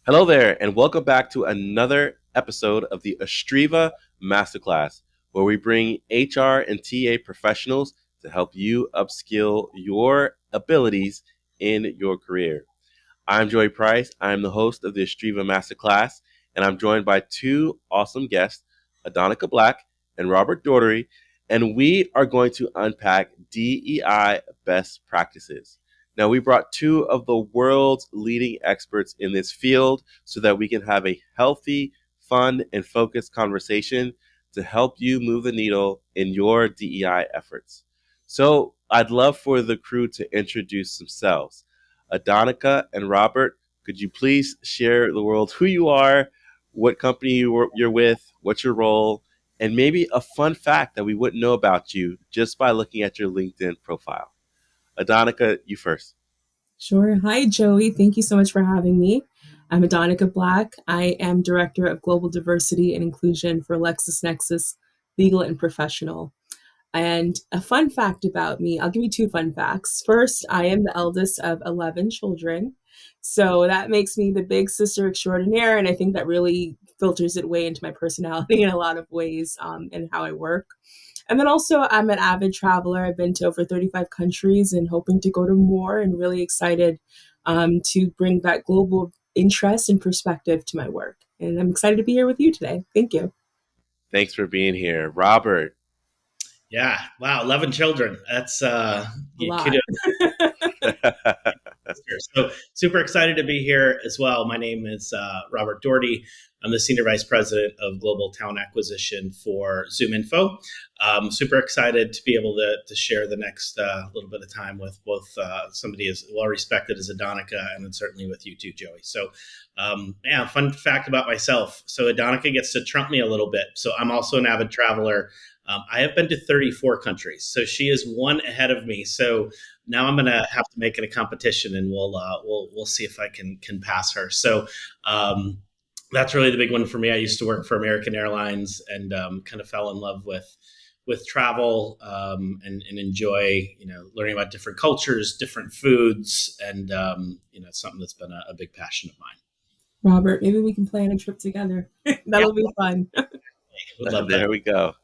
Hello there, and welcome back to another episode of the Astriva Masterclass, where we bring HR and TA professionals to help you upskill your abilities in your career. I'm Joey Price. I'm the host of the Astriva Masterclass, and I'm joined by two awesome guests, Adonica Black and Robert Daugherty, and we are going to unpack DEI best practices. Now, we brought two of the world's leading experts in this field so that we can have a healthy, fun, and focused conversation to help you move the needle in your DEI efforts. So, I'd love for the crew to introduce themselves. Adonica and Robert, could you please share the world who you are, what company you're with, what's your role, and maybe a fun fact that we wouldn't know about you just by looking at your LinkedIn profile? Adonica, you first. Sure. Hi, Joey. Thank you so much for having me. I'm Adonica Black. I am Director of Global Diversity and Inclusion for LexisNexis Legal and Professional. And a fun fact about me, I'll give you two fun facts. First, I am the eldest of 11 children. So that makes me the big sister extraordinaire. And I think that really filters it way into my personality in a lot of ways and how I work. And then also, I'm an avid traveler. I've been to over 35 countries and hoping to go to more, and really excited to bring that global interest and perspective to my work. And I'm excited to be here with you today. Thank you. Thanks for being here. Robert. Yeah. Wow. 11 children. That's A lot. kudos. So super excited to be here as well. My name is Robert Daugherty. I'm the Senior Vice President of Global Talent Acquisition for Zoominfo. Super excited to be able to share the next little bit of time with both somebody as well respected as Adonica, and then certainly with you too, Joey. So yeah, fun fact about myself. So Adonica gets to trump me a little bit. So I'm also an avid traveler. I have been to 34 countries, so she is one ahead of me. So now I'm going to have to make it a competition, and we'll see if I can pass her. So that's really the big one for me. I used to work for American Airlines and kind of fell in love with travel and enjoy learning about different cultures, different foods, and it's something that's been a big passion of mine. Robert, maybe we can plan a trip together. That'll be fun. Would love There that. we go.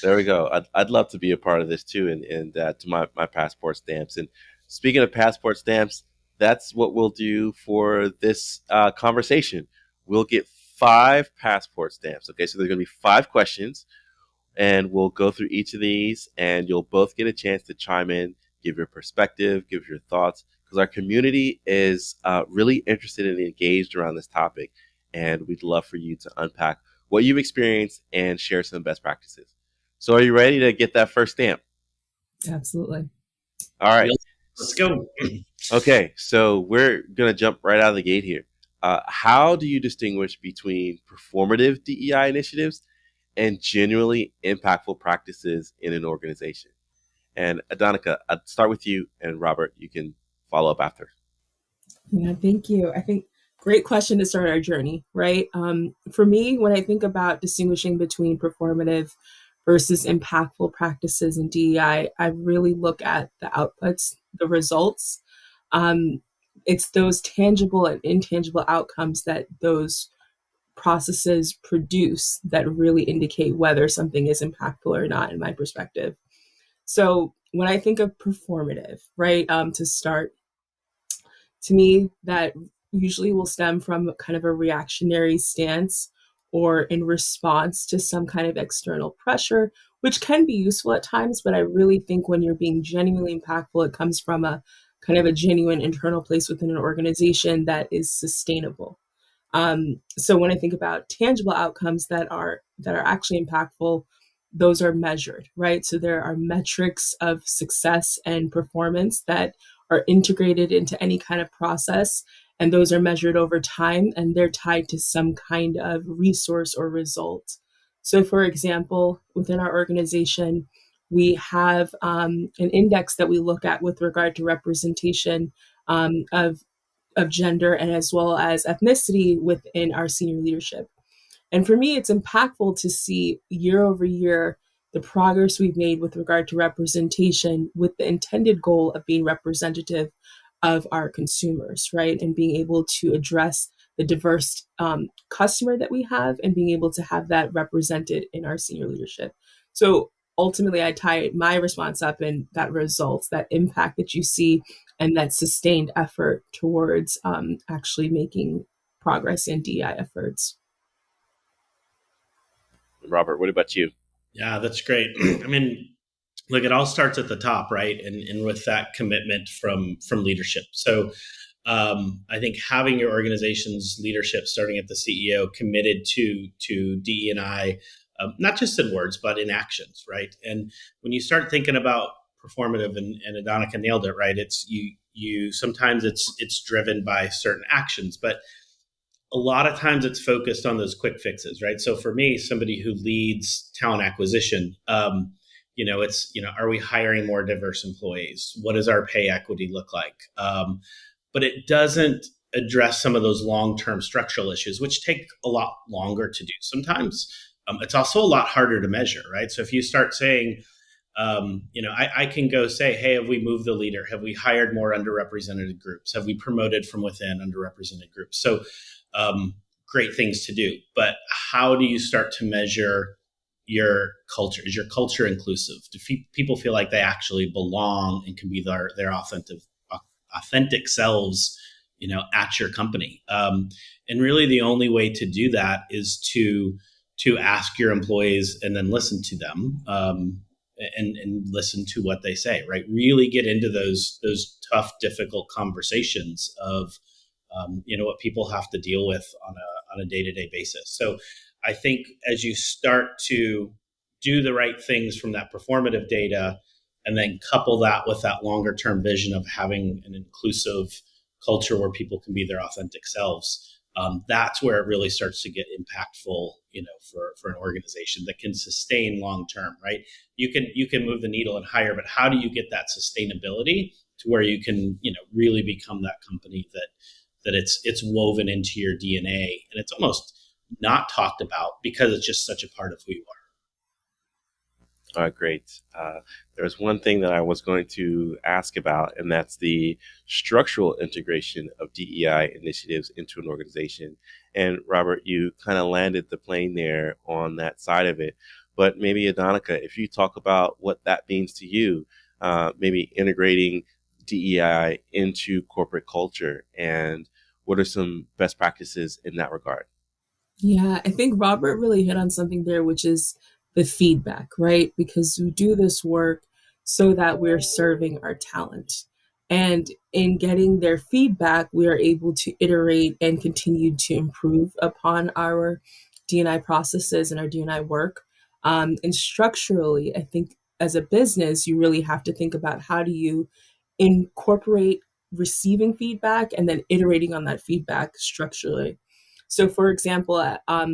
There we go. I'd love to be a part of this too, and to my passport stamps. And speaking of passport stamps, that's what we'll do for this conversation. We'll get 5 passport stamps. Okay, so there's going to be 5 questions, and we'll go through each of these, and you'll both get a chance to chime in, give your perspective, give your thoughts, because our community is really interested and engaged around this topic, and we'd love for you to unpack what you've experienced and share some best practices. So, are you ready to get that first stamp? Absolutely. All right. Let's go. Okay, so we're gonna jump right out of the gate here. How do you distinguish between performative DEI initiatives and genuinely impactful practices in an organization? And Adonica, I'd start with you, and Robert, you can follow up after. Yeah, thank you. I think great question to start our journey, right? For me, when I think about distinguishing between performative versus impactful practices in DEI, I really look at the outputs, the results. Um, it's those tangible and intangible outcomes that those processes produce that really indicate whether something is impactful or not, in my perspective. So when I think of performative, right, to start, to me, that usually will stem from kind of a reactionary stance or in response to some kind of external pressure, which can be useful at times. But I really think when you're being genuinely impactful, it comes from a kind of a genuine internal place within an organization that is sustainable. So when I think about tangible outcomes that are actually impactful, those are measured, right? So there are metrics of success and performance that are integrated into any kind of process, and those are measured over time, and they're tied to some kind of resource or result. So, for example, within our organization, we have an index that we look at with regard to representation of gender and as well as ethnicity within our senior leadership. And for me, it's impactful to see year over year the progress we've made with regard to representation with the intended goal of being representative of our consumers, right? And being able to address the the diverse customer that we have and being able to have that represented in our senior leadership. So ultimately, I tie my response up in that results, that impact that you see, and that sustained effort towards actually making progress in DEI efforts. Robert, what about you? Yeah, that's great. I mean, look, it all starts at the top, right? And with that commitment from leadership. So I think having your organization's leadership, starting at the CEO, committed to DE&I, not just in words but in actions, right? And when you start thinking about performative, and Adonica nailed it, right? It's you sometimes it's driven by certain actions, but a lot of times it's focused on those quick fixes, right? So for me, somebody who leads talent acquisition, it's, are we hiring more diverse employees? What does our pay equity look like? But it doesn't address some of those long-term structural issues, which take a lot longer to do. Sometimes it's also a lot harder to measure, right? So if you start saying, I can go say, hey, have we moved the leader? Have we hired more underrepresented groups? Have we promoted from within underrepresented groups? So great things to do. But how do you start to measure your culture? Is your culture inclusive? Do people feel like they actually belong and can be their authentic selves, at your company? And really the only way to do that is to ask your employees and then listen to them, and listen to what they say, right? Really get into those tough, difficult conversations of, what people have to deal with on a day-to-day basis. So I think as you start to do the right things from that performative data, and then couple that with that longer term vision of having an inclusive culture where people can be their authentic selves, that's where it really starts to get impactful, for an organization that can sustain long term, right? You can move the needle and hire, but how do you get that sustainability to where you can, really become that company that it's woven into your DNA, and it's almost not talked about because it's just such a part of who you are. Great. There's one thing that I was going to ask about, and that's the structural integration of DEI initiatives into an organization. And Robert, you kind of landed the plane there on that side of it. But maybe Adonica, if you talk about what that means to you, maybe integrating DEI into corporate culture, and what are some best practices in that regard? Yeah, I think Robert really hit on something there, which is the feedback, right? Because we do this work so that we're serving our talent. And in getting their feedback, we are able to iterate and continue to improve upon our D&I processes and our D&I work. And structurally, I think as a business, you really have to think about how do you incorporate receiving feedback and then iterating on that feedback structurally. So, for example,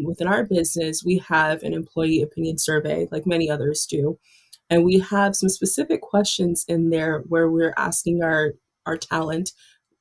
within our business, we have an employee opinion survey, like many others do. And we have some specific questions in there where we're asking our talent,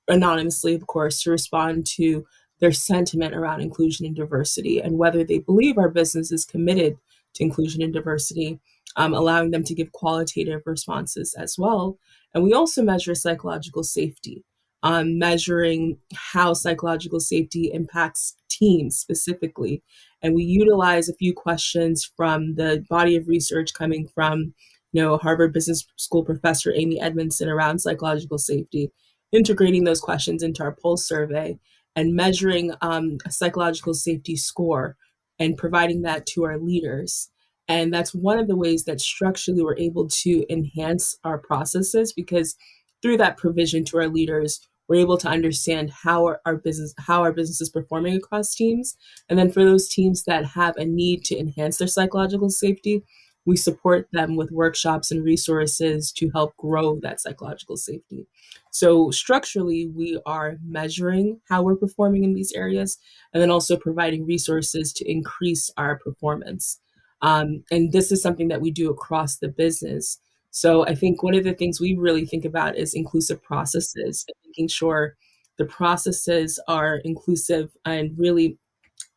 anonymously, of course, to respond to their sentiment around inclusion and diversity and whether they believe our business is committed to inclusion and diversity, allowing them to give qualitative responses as well. And we also measure psychological safety, measuring how psychological safety impacts teams specifically. And we utilize a few questions from the body of research coming from, Harvard Business School professor Amy Edmondson around psychological safety, integrating those questions into our pulse survey and measuring a psychological safety score and providing that to our leaders. And that's one of the ways that structurally we're able to enhance our processes, because through that provision to our leaders, we're able to understand how our business is performing across teams. And then for those teams that have a need to enhance their psychological safety, we support them with workshops and resources to help grow that psychological safety. So structurally, we are measuring how we're performing in these areas and then also providing resources to increase our performance. And this is something that we do across the business. So I think one of the things we really think about is inclusive processes, and making sure the processes are inclusive and really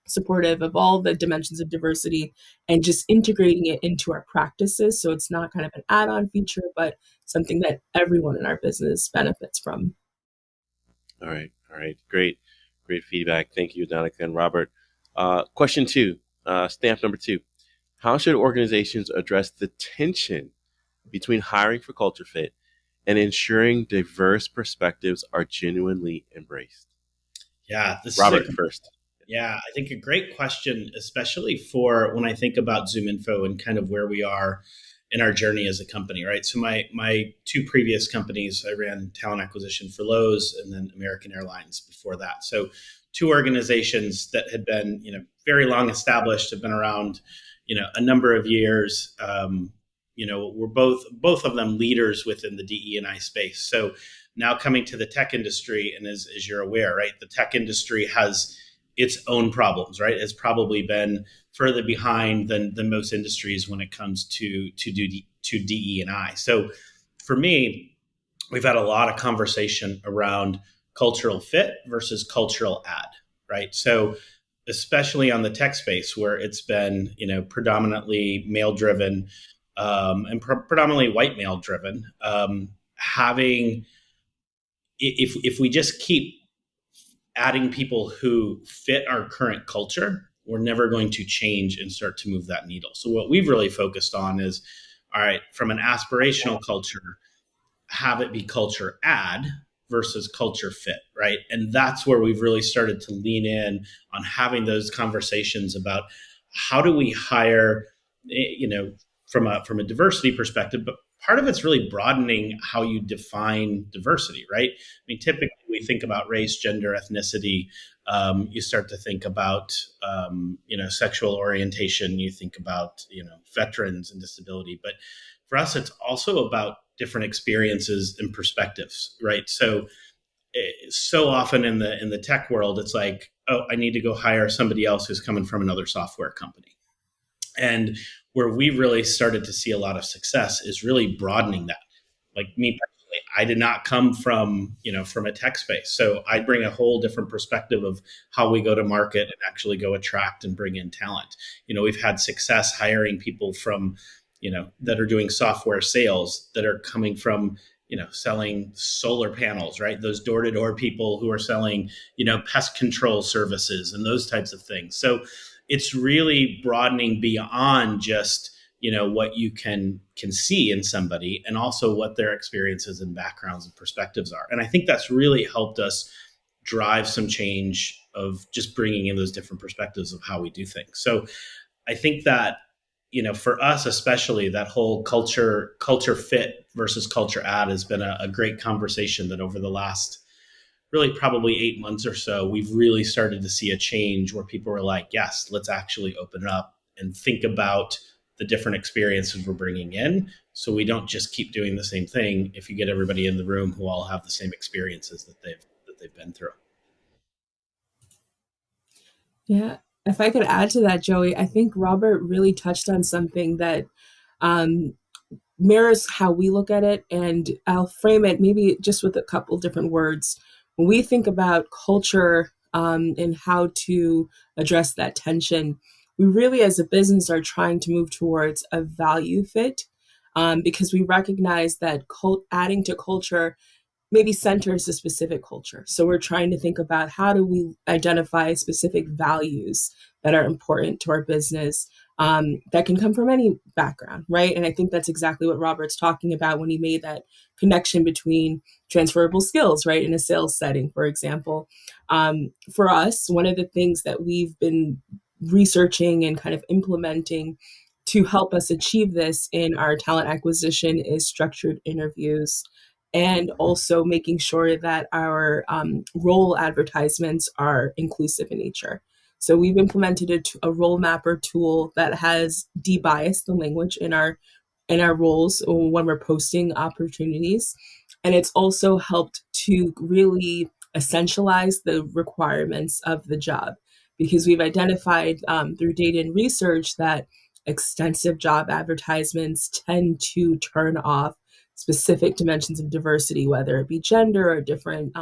supportive of all the dimensions of diversity and just integrating it into our practices. So it's not kind of an add-on feature, but something that everyone in our business benefits from. All right. Great. Great feedback. Thank you, Adonica and Robert. Question two, stamp number two. How should organizations address the tension between hiring for culture fit and ensuring diverse perspectives are genuinely embraced? Yeah, this is Robert first. yeah, I think a great question, especially for when I think about Zoominfo and kind of where we are in our journey as a company, right? So my two previous companies, I ran talent acquisition for Lowe's and then American Airlines before that. So two organizations that had been, very long established, have been around, a number of years. We're both of them leaders within the DE&I space. So now coming to the tech industry, and as you're aware, right, the tech industry has its own problems, right? It's probably been further behind than most industries when it comes to DE&I. So for me, we've had a lot of conversation around cultural fit versus cultural add, right? So especially on the tech space where it's been, predominantly male driven, and predominantly white male driven, having if we just keep adding people who fit our current culture, we're never going to change and start to move that needle. So what we've really focused on is, all right, from an aspirational culture, have it be culture add versus culture fit, right? And that's where we've really started to lean in on having those conversations about how do we hire, from a diversity perspective, but part of it's really broadening how you define diversity, right? I mean, typically we think about race, gender, ethnicity. You start to think about, sexual orientation. You think about, veterans and disability. But for us, it's also about different experiences and perspectives, right? So often in the tech world, it's like, oh, I need to go hire somebody else who's coming from another software company. And where we really started to see a lot of success is really broadening that. Like me personally, I did not come from a tech space. So I bring a whole different perspective of how we go to market and actually go attract and bring in talent. We've had success hiring people from, that are doing software sales that are coming from, selling solar panels, right? Those door-to-door people who are selling, pest control services and those types of things. So it's really broadening beyond just, what you can see in somebody, and also what their experiences and backgrounds and perspectives are. And I think that's really helped us drive some change of just bringing in those different perspectives of how we do things. So I think that, for us, especially that whole culture fit versus culture add has been a great conversation that over the last really probably 8 months or so, we've really started to see a change where people are like, yes, let's actually open it up and think about the different experiences we're bringing in. So we don't just keep doing the same thing if you get everybody in the room who all have the same experiences that they've been through. Yeah. If I could add to that, Joey, I think Robert really touched on something that um, mirrors how we look at it. And I'll frame it maybe just with a couple different words. When we think about culture and how to address that tension, we really, as a business, are trying to move towards a value fit because we recognize that adding to culture maybe centers a specific culture. So we're trying to think about how do we identify specific values that are important to our business that can come from any background, right? And I think that's exactly what Robert's talking about when he made that connection between transferable skills, right? In a sales setting, for example. For us, one of the things that we've been researching and kind of implementing to help us achieve this in our talent acquisition is structured interviews and also making sure that our role advertisements are inclusive in nature. So we've implemented a role mapper tool that has de-biased the language in our roles when we're posting opportunities, and it's also helped to really essentialize the requirements of the job because we've identified through data and research that extensive job advertisements tend to turn off specific dimensions of diversity, whether it be gender or different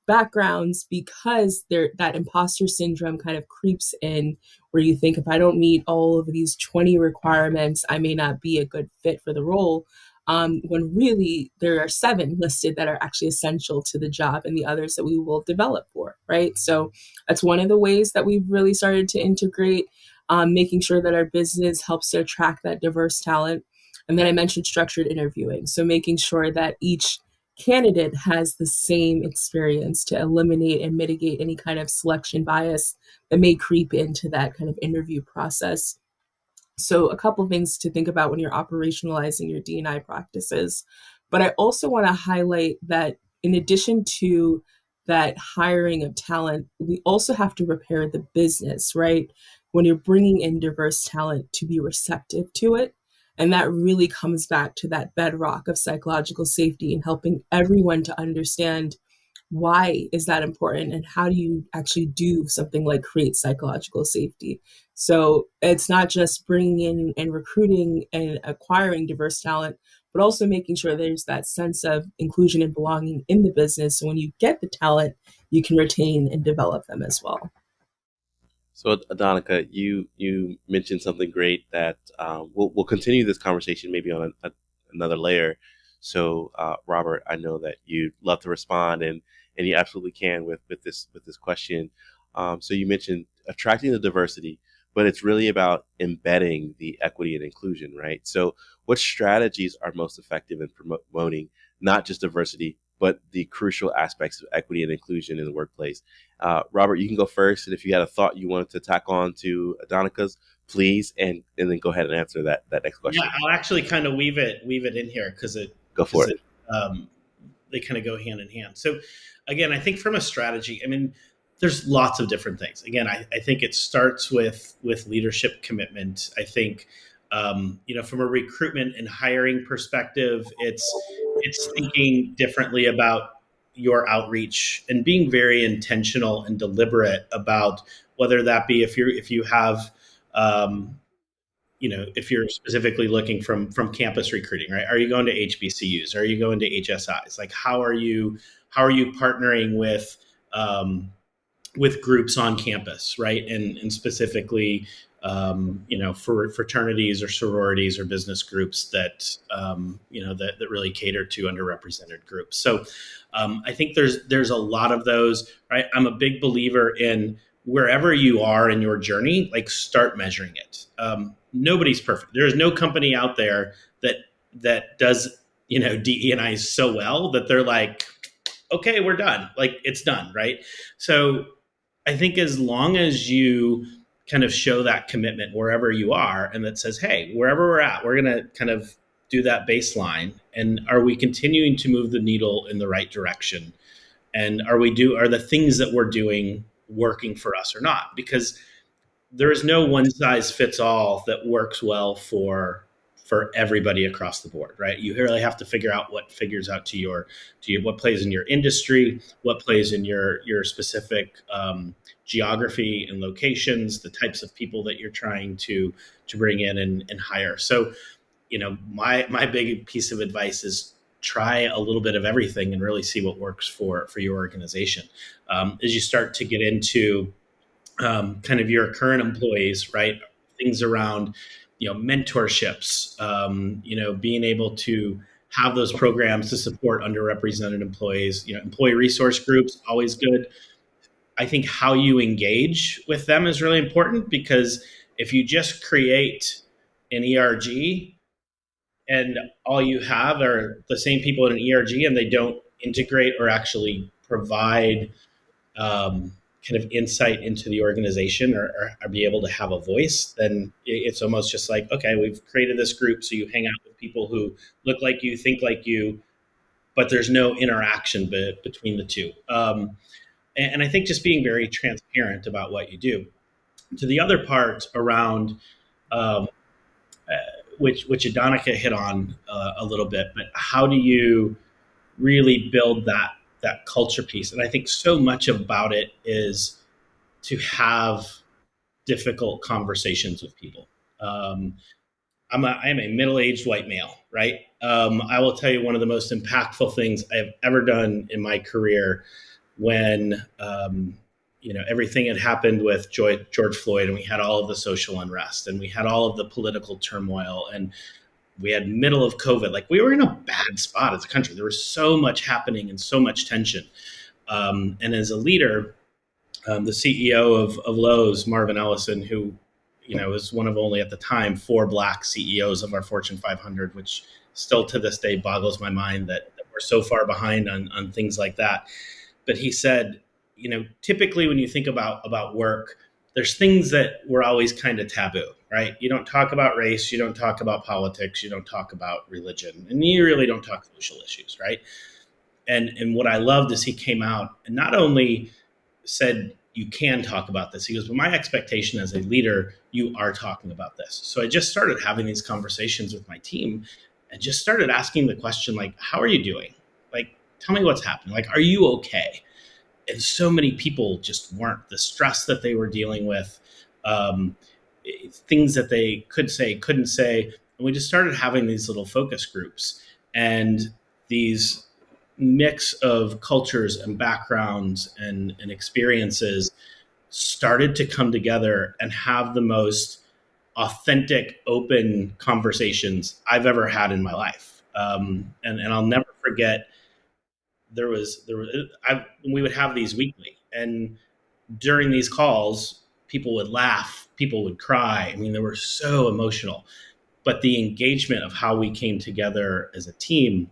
backgrounds, because that imposter syndrome kind of creeps in where you think if I don't meet all of these 20 requirements, I may not be a good fit for the role. when really there are 7 listed that are actually essential to the job and the others that we will develop for, right? So that's one of the ways that we've really started to integrate, making sure that our business helps to attract that diverse talent. And then I mentioned structured interviewing. So making sure that each candidate has the same experience to eliminate and mitigate any kind of selection bias that may creep into that kind of interview process. So a couple of things to think about when you're operationalizing your D&I practices. But I also want to highlight that in addition to that hiring of talent, we also have to prepare the business, right? When you're bringing in diverse talent, to be receptive to it. And that really comes back to that bedrock of psychological safety and helping everyone to understand why is that important and how do you actually do something like create psychological safety. So it's not just bringing in and recruiting and acquiring diverse talent, but also making sure there's that sense of inclusion and belonging in the business, so when you get the talent you can retain and develop them as well. So, Adonica, you mentioned something great that we'll continue this conversation maybe on another layer. So, Robert, I know that you'd love to respond, and you absolutely can with this question. So, you mentioned attracting the diversity, but it's really about embedding the equity and inclusion, right? So, what strategies are most effective in promoting not just diversity, but the crucial aspects of equity and inclusion in the workplace? Robert, you can go first, and if you had a thought you wanted to tack on to Adonica's, please, and then go ahead and answer that next Yeah, question. I'll actually kind of weave it in here because Go for it. um, they kind of go hand in hand. So again, I think from a strategy, I mean, there's lots of different things. Again, I think it starts with leadership commitment. I think from a recruitment and hiring perspective, it's thinking differently about your outreach and being very intentional and deliberate about whether that be if you have if you're specifically looking from campus recruiting, right? Are you going to HBCUs? Are you going to HSIs? Like, how are you partnering with groups on campus, right? And specifically, for fraternities or sororities or business groups that really cater to underrepresented groups. So I think there's a lot of those, right? I'm a big believer in wherever you are in your journey, like start measuring it. Nobody's perfect. There is no company out there that does DE&I so well that they're like, okay, we're done. Like it's done, right? So I think as long as you kind of show that commitment wherever you are, and that says, hey, wherever we're at, we're going to kind of do that baseline. And are we continuing to move the needle in the right direction? And are the things that we're doing working for us or not? Because there is no one size fits all that works well for everybody across the board, right? You really have to figure out what figures out to your what plays in your industry, what plays in your specific geography and locations, the types of people that you're trying to bring in and hire. So, my big piece of advice is try a little bit of everything and really see what works for your organization. As you start to get into kind of your current employees, right? Things around, mentorships, being able to have those programs to support underrepresented employees, employee resource groups, always good. I think how you engage with them is really important because if you just create an ERG and all you have are the same people in an ERG and they don't integrate or actually provide kind of insight into the organization or be able to have a voice, then it's almost just like, okay, we've created this group. So you hang out with people who look like you, think like you, but there's no interaction between the two. And I think just being very transparent about what you do. To the other part around, um, which Adonica hit on a little bit, but how do you really build that culture piece? And I think so much about it is to have difficult conversations with people. I am a middle-aged white male, right? I will tell you one of the most impactful things I have ever done in my career when everything had happened with George Floyd, and we had all of the social unrest, and we had all of the political turmoil, and We had middle of COVID. Like, we were in a bad spot as a country. There was so much happening and so much tension. And as a leader, the CEO of Lowe's, Marvin Ellison, who was one of only at the time 4 Black CEOs of our Fortune 500, which still to this day boggles my mind that we're so far behind on things like that. But he said, typically when you think about work, there's things that were always kind of taboo, right? You don't talk about race, you don't talk about politics, you don't talk about religion, and you really don't talk social issues, right? And what I loved is he came out and not only said, you can talk about this. He goes, but my expectation as a leader, you are talking about this. So I just started having these conversations with my team and just started asking the question, like, how are you doing? Like, tell me what's happening. Like, are you okay? And so many people just weren't. The stress that they were dealing with, things that they could say, couldn't say. And we just started having these little focus groups and these mix of cultures and backgrounds and experiences started to come together and have the most authentic, open conversations I've ever had in my life. And I'll never forget, we would have these weekly, and during these calls, people would laugh, people would cry. I mean, they were so emotional, but the engagement of how we came together as a team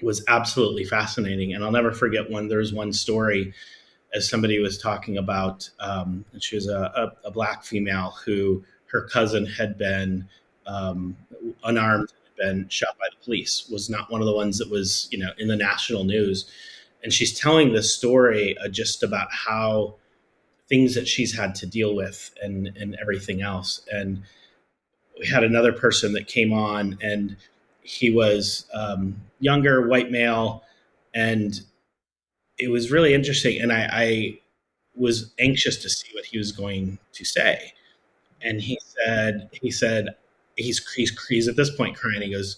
was absolutely fascinating. And I'll never forget when there was one story, as somebody was talking about, and she was a Black female who her cousin had been unarmed, been shot by the police, was not one of the ones that was, in the national news. And she's telling this story just about how things that she's had to deal with and everything else. And we had another person that came on, and he was younger, white male, and it was really interesting. And I was anxious to see what he was going to say. And he said he's at this point crying. He goes,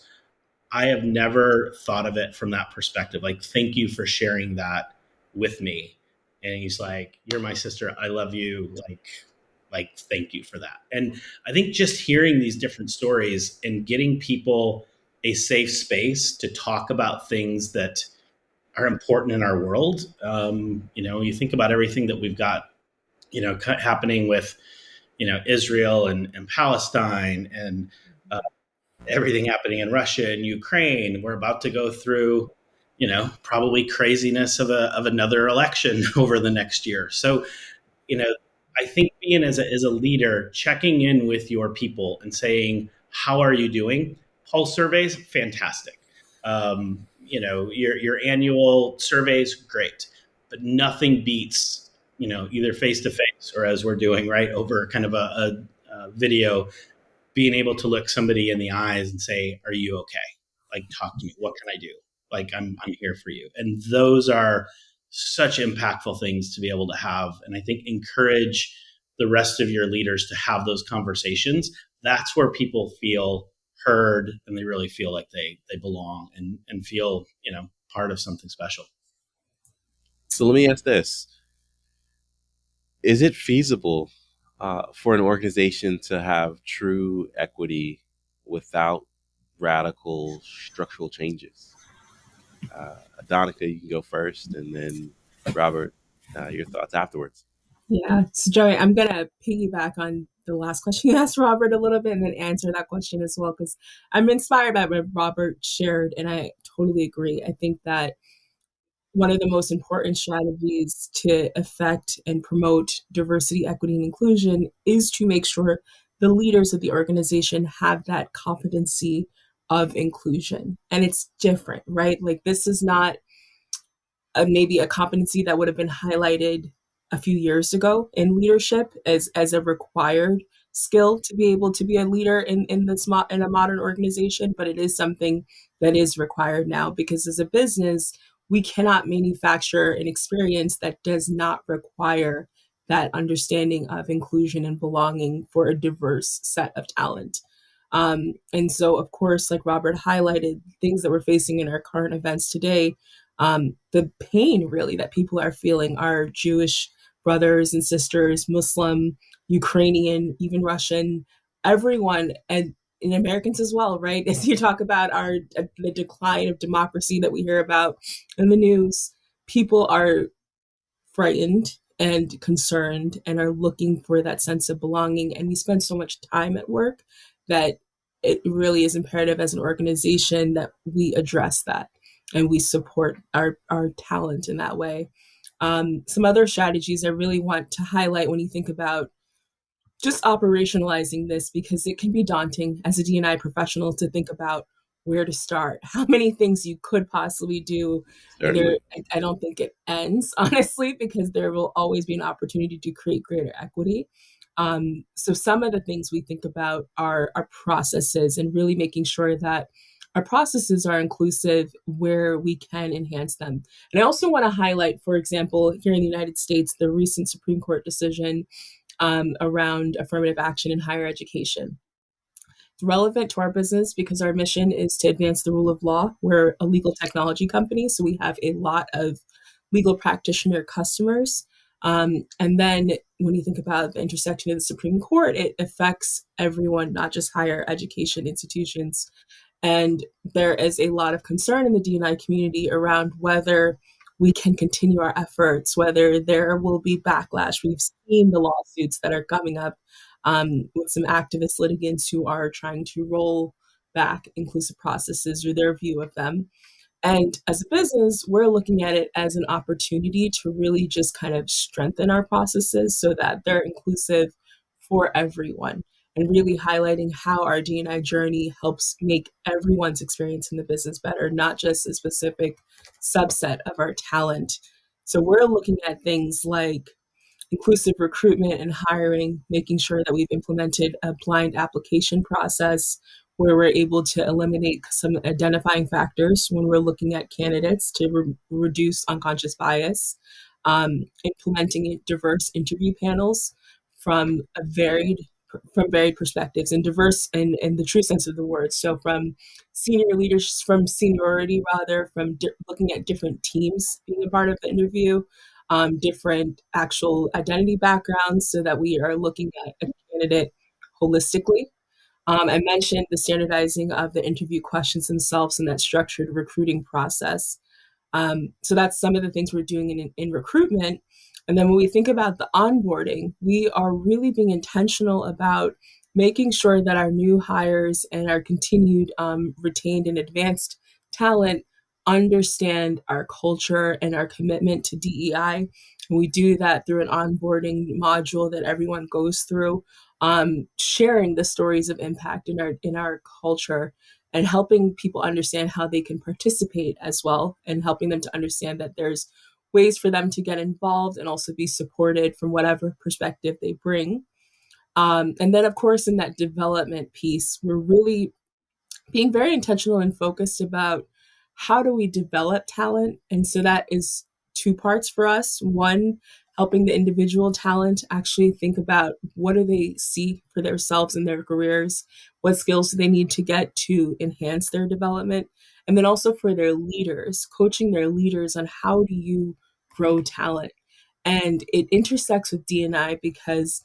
I have never thought of it from that perspective. Like, thank you for sharing that with me. And he's like, you're my sister. I love you. Like, thank you for that. And I think just hearing these different stories and getting people a safe space to talk about things that are important in our world. You think about everything that we've got, happening with, Israel and Palestine, and everything happening in Russia and Ukraine. We're about to go through, probably craziness of another election over the next year. So, I think being as a leader, checking in with your people and saying, how are you doing? Pulse surveys, fantastic. Your annual surveys, great. But nothing beats, either face to face or as we're doing, right, over kind of a video, being able to look somebody in the eyes and say, are you okay? Like, talk to me. What can I do? Like, I'm here for you. And those are such impactful things to be able to have. And I think encourage the rest of your leaders to have those conversations. That's where people feel heard and they really feel like they belong and feel, part of something special. So let me ask this. Is it feasible for an organization to have true equity without radical structural changes? Adonica, you can go first, and then Robert, your thoughts afterwards. Yeah. So, Joey, I'm going to piggyback on the last question you asked Robert a little bit and then answer that question as well, because I'm inspired by what Robert shared, and I totally agree. I think that one of the most important strategies to affect and promote diversity, equity, and inclusion is to make sure the leaders of the organization have that competency of inclusion. And it's different, right? Like, this is not maybe a competency that would have been highlighted a few years ago in leadership as a required skill to be able to be a leader in a modern organization, but it is something that is required now, because as a business, we cannot manufacture an experience that does not require that understanding of inclusion and belonging for a diverse set of talent. And so, of course, like Robert highlighted, things that we're facing in our current events today, the pain really that people are feeling, our Jewish brothers and sisters, Muslim, Ukrainian, even Russian, everyone, and in Americans as well, right? As you talk about the decline of democracy that we hear about in the news, people are frightened and concerned and are looking for that sense of belonging. And we spend so much time at work that it really is imperative as an organization that we address that and we support our talent in that way. Some other strategies I really want to highlight when you think about just operationalizing this, because it can be daunting as a D&I professional to think about where to start, how many things you could possibly do. Certainly. I don't think it ends, honestly, because there will always be an opportunity to create greater equity. So some of the things we think about are our processes and really making sure that our processes are inclusive where we can enhance them. And I also want to highlight, for example, here in the United States, the recent Supreme Court decision around affirmative action in higher education. It's relevant to our business because our mission is to advance the rule of law. We're a legal technology company, so we have a lot of legal practitioner customers. And then when you think about the intersection of the Supreme Court, it affects everyone, not just higher education institutions. And there is a lot of concern in the D&I community around whether we can continue our efforts, whether there will be backlash. We've seen the lawsuits that are coming up with some activist litigants who are trying to roll back inclusive processes or their view of them. And as a business, we're looking at it as an opportunity to really just kind of strengthen our processes so that they're inclusive for everyone and really highlighting how our D&I journey helps make everyone's experience in the business better, not just a specific subset of our talent. So we're looking at things like inclusive recruitment and hiring, making sure that we've implemented a blind application process where we're able to eliminate some identifying factors when we're looking at candidates to reduce unconscious bias, implementing diverse interview panels from a varied perspectives and diverse in the true sense of the word. So from senior leaders, from seniority rather, from looking at different teams being a part of the interview, different actual identity backgrounds so that we are looking at a candidate holistically. I mentioned the standardizing of the interview questions themselves and that structured recruiting process. So that's some of the things we're doing in recruitment. And then when we think about the onboarding, we are really being intentional about making sure that our new hires and our continued retained and advanced talent understand our culture and our commitment to DEI. And we do that through an onboarding module that everyone goes through, sharing the stories of impact in our culture and helping people understand how they can participate as well, and helping them to understand that there's ways for them to get involved and also be supported from whatever perspective they bring. And then, of course, in that development piece, we're really being very intentional and focused about how do we develop talent. And so that is two parts for us. One, helping the individual talent actually think about what do they see for themselves in their careers, what skills do they need to get to enhance their development, and then also for their leaders, coaching their leaders on how do you grow talent. And it intersects with D&I because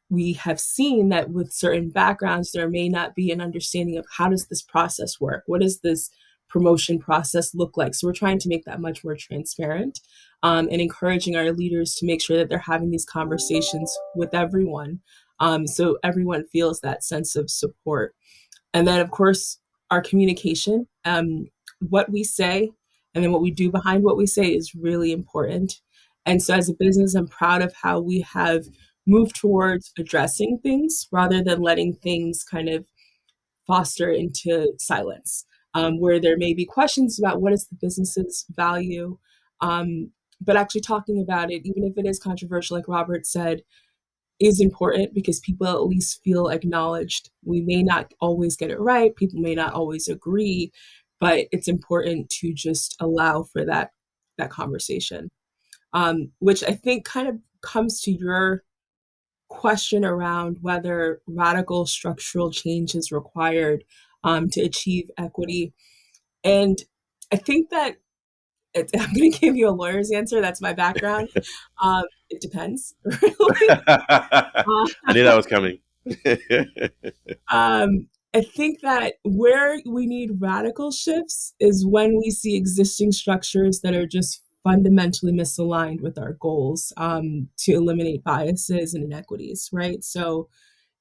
we have seen that with certain backgrounds, there may not be an understanding of how does this process work? What does this promotion process look like? So we're trying to make that much more transparent, and encouraging our leaders to make sure that they're having these conversations with everyone, so everyone feels that sense of support. And then, of course, our communication, what we say, and then what we do behind what we say is really important. And so, as a business, I'm proud of how we have moved towards addressing things rather than letting things kind of foster into silence, where there may be questions about what is the business's value, but actually talking about it, even if it is controversial, like Robert said, is important because people at least feel acknowledged. We may not always get it right, people may not always agree, but it's important to just allow for that conversation, which I think kind of comes to your question around whether radical structural change is required to achieve equity. And I think that I'm going to give you a lawyer's answer. That's my background. It depends, really. I knew that was coming. Um, I think that where we need radical shifts is when we see existing structures that are just fundamentally misaligned with our goals, to eliminate biases and inequities, right? So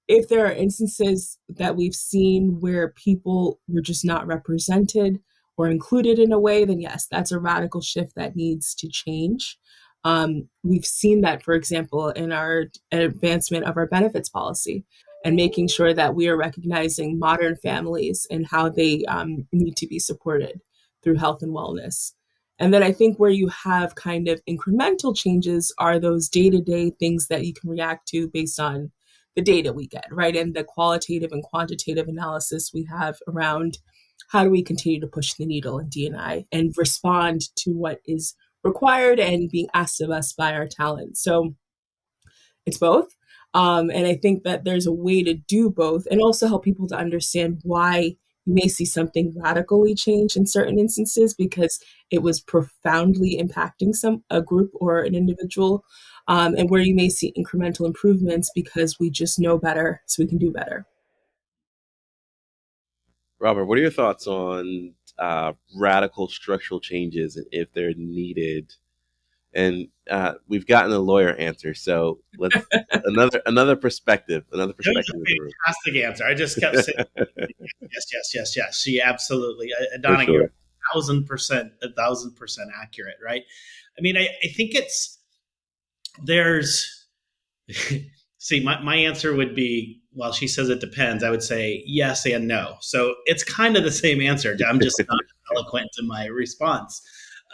if there are instances that we've seen where people were just not represented or included in a way, then yes, that's a radical shift that needs to change. We've seen that, for example, in our advancement of our benefits policy and making sure that we are recognizing modern families and how they need to be supported through health and wellness. And then I think where you have kind of incremental changes are those day to day things that you can react to based on the data we get, right? And the qualitative and quantitative analysis we have around how do we continue to push the needle in D&I and respond to what is required and being asked of us by our talent. So it's both. And I think that there's a way to do both and also help people to understand why you may see something radically change in certain instances because it was profoundly impacting a group or an individual, and where you may see incremental improvements because we just know better, so we can do better. Robert, what are your thoughts on radical structural changes and if they're needed? And we've gotten a lawyer answer, so let's another perspective, another That was perspective a of the room. fantastic answer. I just kept saying yes, yes, yes, yes. She absolutely, For Adonica, you're sure. 1,000% accurate, right? I mean, I think there's, see, my answer would be, well, she says it depends. I would say yes and no. So it's kind of the same answer. I'm just not eloquent in my response.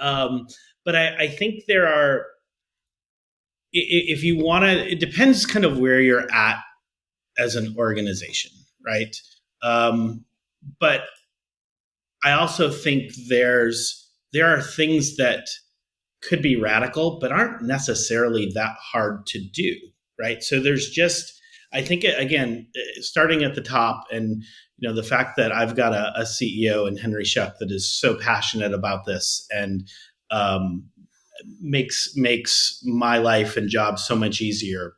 Um, but I think there are, if you want to, it depends kind of where you're at as an organization, right? But I also think there are things that could be radical, but aren't necessarily that hard to do, right? So there's just, I think again, starting at the top, and the fact that I've got a CEO in Henry Schuck that is so passionate about this and um, makes my life and job so much easier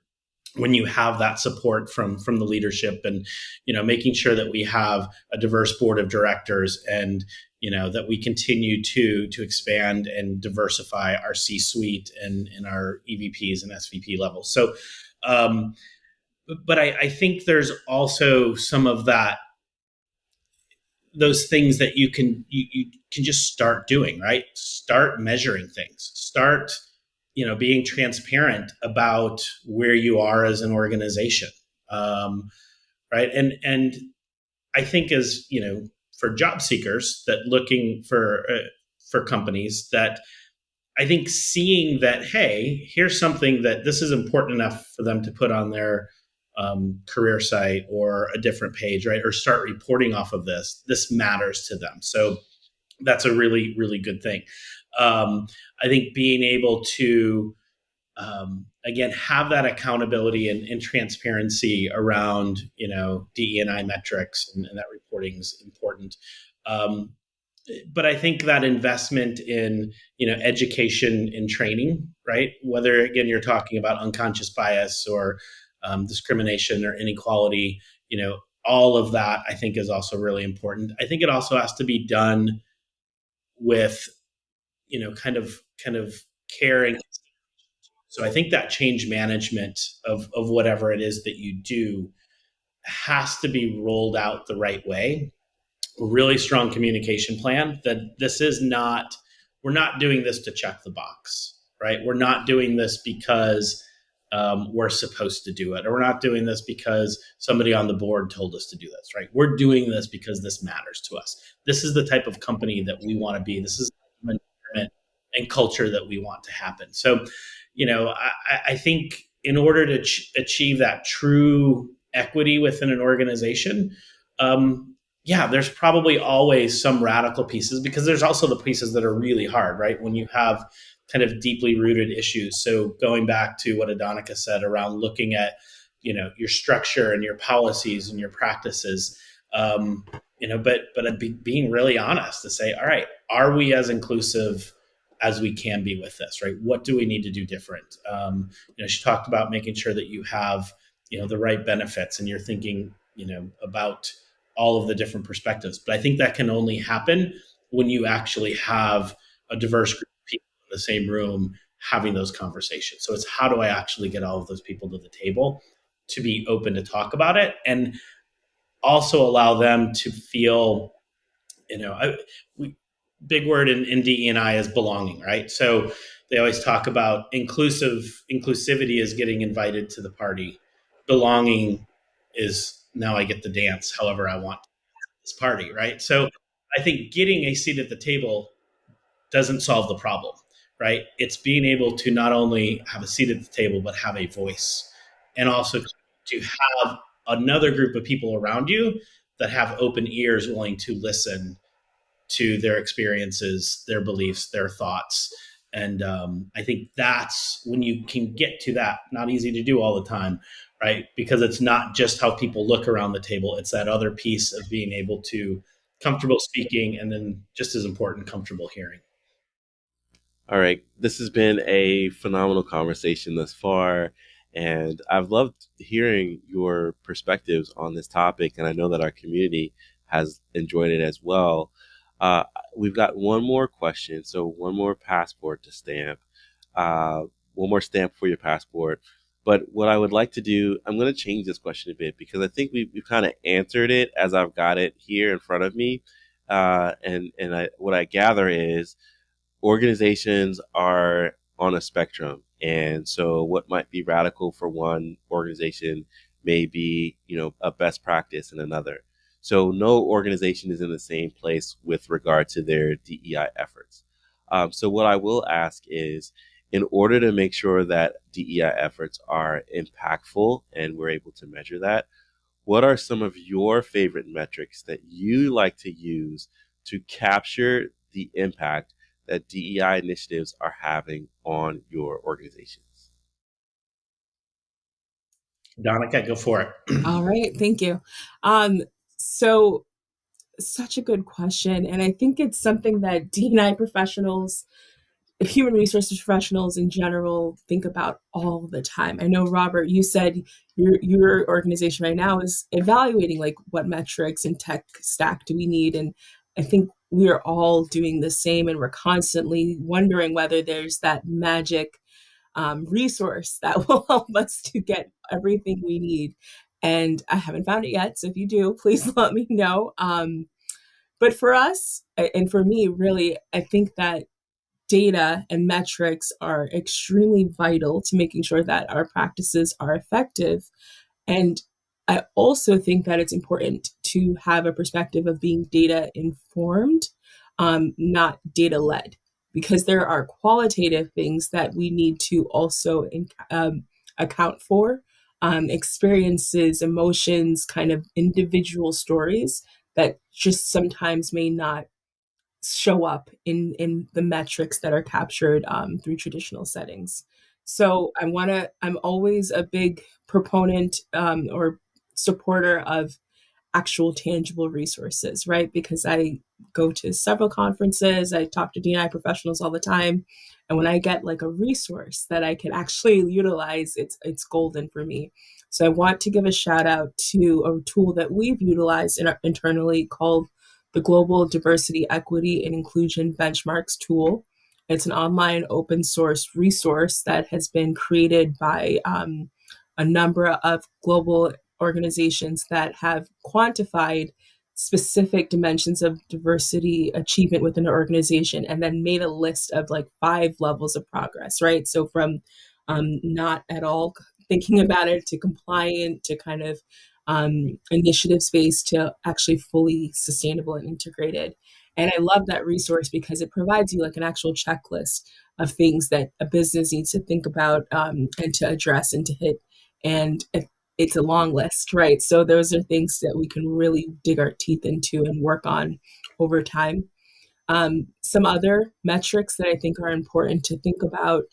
when you have that support from the leadership, and making sure that we have a diverse board of directors, and that we continue to expand and diversify our C-suite and our EVPs and SVP levels. So but I think there's also some of those things that you can just start doing, right? Start measuring things, start being transparent about where you are as an organization, right? And I think, as for job seekers that looking for companies, that I think seeing that, hey, here's something that this is important enough for them to put on their career site or a different page, right? Or start reporting off of this. This matters to them. So that's a really, really good thing. I think being able to, again, have that accountability and transparency around, DE&I metrics and that reporting is important. But I think that investment in, education and training, right? Whether, again, you're talking about unconscious bias or discrimination or inequality, all of that I think is also really important. I think it also has to be done with, kind of caring. So I think that change management of whatever it is that you do has to be rolled out the right way. A really strong communication plan that we're not doing this to check the box, right? We're not doing this because we're supposed to do it, or we're not doing this because somebody on the board told us to do this, right? We're doing this because this matters to us. This is the type of company that we want to be. This is the environment and culture that we want to happen. So, I think in order to achieve that true equity within an organization, there's probably always some radical pieces, because there's also the pieces that are really hard, right? When you have kind of deeply rooted issues. So going back to what Adonica said around looking at, your structure and your policies and your practices, but being really honest to say, all right, are we as inclusive as we can be with this, right? What do we need to do different? She talked about making sure that you have, the right benefits, and you're thinking, about all of the different perspectives. But I think that can only happen when you actually have a diverse group of people in the same room having those conversations. So it's how do I actually get all of those people to the table to be open to talk about it, and also allow them to feel, big word in DE&I is belonging, right? So they always talk about inclusivity is getting invited to the party. Belonging is now I get to dance however I want this party, right? So I think getting a seat at the table doesn't solve the problem, right? It's being able to not only have a seat at the table, but have a voice, and also to have another group of people around you that have open ears willing to listen to their experiences, their beliefs, their thoughts. And I think that's when you can get to that. Not easy to do all the time, right? Because it's not just how people look around the table, it's that other piece of being able to comfortable speaking, and then just as important, comfortable hearing. All right. This has been a phenomenal conversation thus far. And I've loved hearing your perspectives on this topic. And I know that our community has enjoyed it as well. Uh, we've got one more question. So, one more passport to stamp, uh, one more stamp for your passport. But what I would like to do, I'm going to change this question a bit because I think we've kind of answered it as I've got it here in front of me. What I gather is, organizations are on a spectrum. And so what might be radical for one organization may be, a best practice in another. So no organization is in the same place with regard to their DEI efforts. So what I will ask is, in order to make sure that DEI efforts are impactful and we're able to measure that, what are some of your favorite metrics that you like to use to capture the impact that DEI initiatives are having on your organizations? Daugherty, go for it. All right, thank you. So such a good question, and I think it's something that D&I professionals, human resources professionals in general, think about all the time. I know, Robert, you said your organization right now is evaluating like what metrics and tech stack do we need, and I think we are all doing the same, and we're constantly wondering whether there's that magic resource that will help us to get everything we need. And I haven't found it yet, so if you do, please let me know. But for us, and for me, really, I think that data and metrics are extremely vital to making sure that our practices are effective. And I also think that it's important to have a perspective of being data informed, not data led, because there are qualitative things that we need to also account for, experiences, emotions, kind of individual stories that just sometimes may not show up in the metrics that are captured through traditional settings. So I'm always a big proponent or supporter of actual tangible resources, right? Because I go to several conferences, I talk to D&I professionals all the time, and when I get like a resource that I can actually utilize, it's golden for me. So I want to give a shout out to a tool that we've utilized internally called the Global Diversity, Equity, and Inclusion Benchmarks tool. It's an online open source resource that has been created by a number of global organizations that have quantified specific dimensions of diversity achievement within an organization and then made a list of like 5 levels of progress, right? So from not at all thinking about it to compliant to kind of initiative space to actually fully sustainable and integrated. And I love that resource because it provides you like an actual checklist of things that a business needs to think about and to address and to hit. And it's a long list, right? So those are things that we can really dig our teeth into and work on over time. Some other metrics that I think are important to think about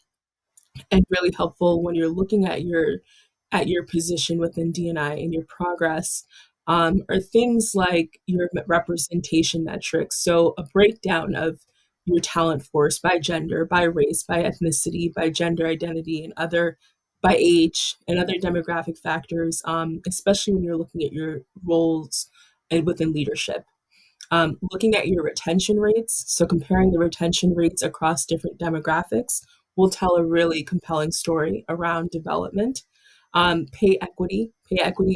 and really helpful when you're looking at your position within D&I and your progress are things like your representation metrics. So a breakdown of your talent force by gender, by race, by ethnicity, by gender identity, and other by age and other demographic factors, especially when you're looking at your roles and within leadership. Looking at your retention rates, so comparing the retention rates across different demographics will tell a really compelling story around development. Pay equity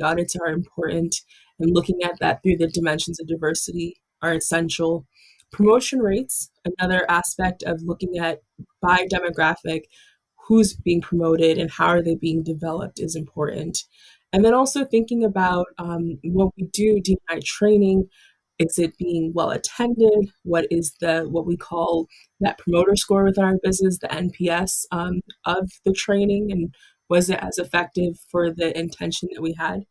audits are important, and looking at that through the dimensions of diversity are essential. Promotion rates, another aspect of looking at by demographic, who's being promoted and how are they being developed is important. And then also thinking about when we do D&I training, is it being well attended? What is what we call that promoter score within our business, the NPS of the training, and was it as effective for the intention that we had?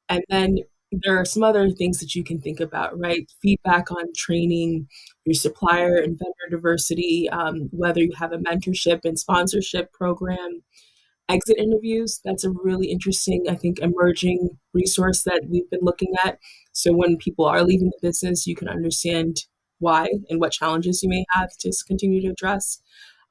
And then there are some other things that you can think about, right? Feedback on training, your supplier and vendor diversity, whether you have a mentorship and sponsorship program, exit interviews. That's a really interesting, I think, emerging resource that we've been looking at. So when people are leaving the business, you can understand why and what challenges you may have to continue to address.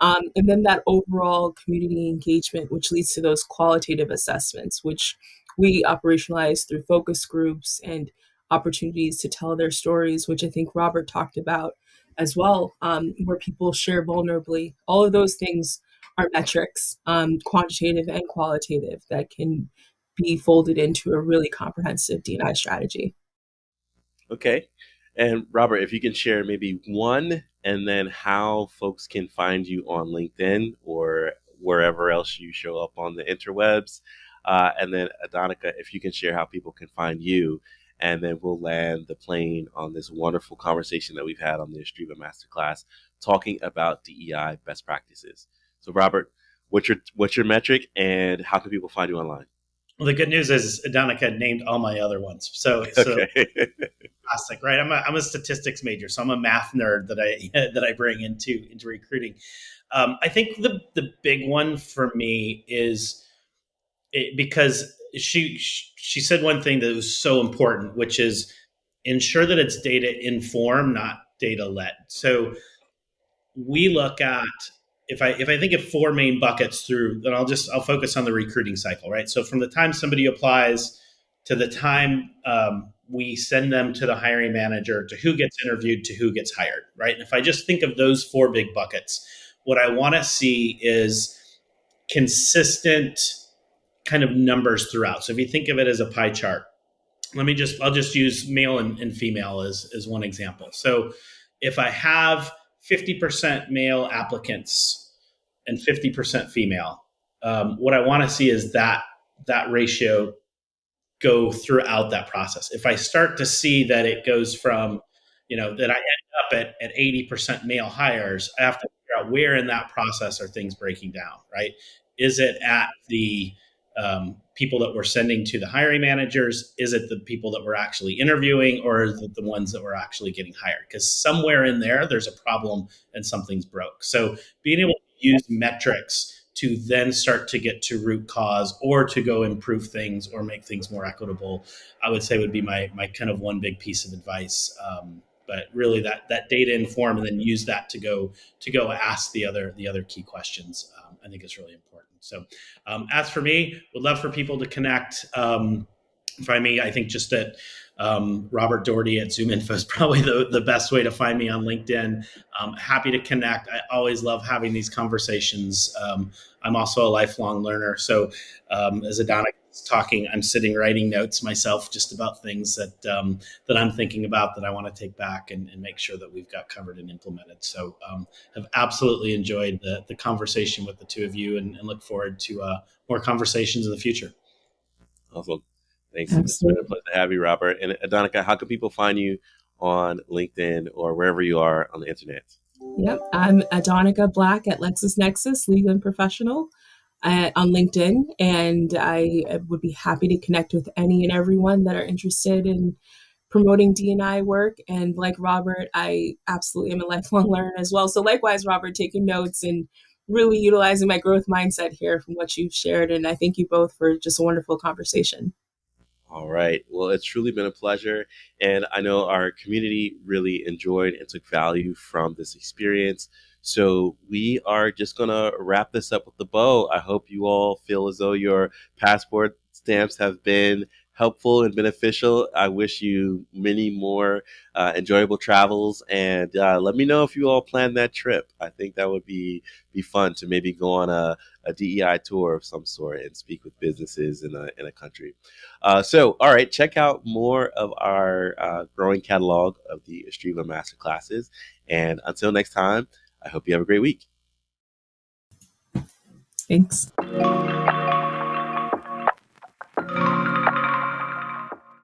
And then that overall community engagement, which leads to those qualitative assessments, which we operationalize through focus groups and opportunities to tell their stories, which I think Robert talked about as well, where people share vulnerably. All of those things are metrics, quantitative and qualitative, that can be folded into a really comprehensive D&I strategy. Okay. And Robert, if you can share maybe one and then how folks can find you on LinkedIn or wherever else you show up on the interwebs. And then Adonica, if you can share how people can find you. And then we'll land the plane on this wonderful conversation that we've had on the Estriva Masterclass talking about DEI best practices. So Robert, what's your metric and how can people find you online? Well, the good news is Adonica named all my other ones. So Okay. fantastic, right? I'm a statistics major, so I'm a math nerd that I bring into recruiting. I think the big one for me is because she said one thing that was so important, which is ensure that it's data informed, not data led. So we look at if I think of four main buckets through, then I'll focus on the recruiting cycle, right? So from the time somebody applies to the time we send them to the hiring manager, to who gets interviewed, to who gets hired, right? And if I just think of those four big buckets, what I want to see is consistent kind of numbers throughout. So if you think of it as a pie chart, I'll just use male and female as one example. So if I have 50% male applicants and 50% female, what I want to see is that ratio go throughout that process. If I start to see that it goes from, that I end up at 80% male hires, I have to figure out where in that process are things breaking down, right? Is it at the people that we're sending to the hiring managers? Is it the people that we're actually interviewing, or is it the ones that we're actually getting hired? Because somewhere in there's a problem and something's broke. So being able to use metrics to then start to get to root cause or to go improve things or make things more equitable, I would say would be my kind of one big piece of advice. But really that data inform and then use that to go ask the other key questions. I think is really important. So as for me, would love for people to connect. Find me, I think just at Robert Daugherty at Zoominfo is probably the best way to find me on LinkedIn. Happy to connect. I always love having these conversations. I'm also a lifelong learner. So as Adonica is talking, I'm sitting writing notes myself just about things that I'm thinking about that I want to take back and make sure that we've got covered and implemented. So have absolutely enjoyed the conversation with the two of you and look forward to more conversations in the future. Awesome. Thanks. Absolutely. It's been a pleasure to have you, Robert. And Adonica, how can people find you on LinkedIn or wherever you are on the internet? Yep, I'm Adonica Black at LexisNexis, legal and professional on LinkedIn, and I would be happy to connect with any and everyone that are interested in promoting D&I work. And like Robert, I absolutely am a lifelong learner as well. So likewise, Robert, taking notes and really utilizing my growth mindset here from what you've shared. And I thank you both for just a wonderful conversation. All right. Well, it's truly been a pleasure. And I know our community really enjoyed and took value from this experience. So we are just going to wrap this up with the bow. I hope you all feel as though your passport stamps have been helpful and beneficial. I wish you many more enjoyable travels, and let me know if you all plan that trip. I think that would be fun to maybe go on a DEI tour of some sort and speak with businesses in a country. All right, check out more of our growing catalog of the Estriva Masterclasses. And until next time, I hope you have a great week. Thanks.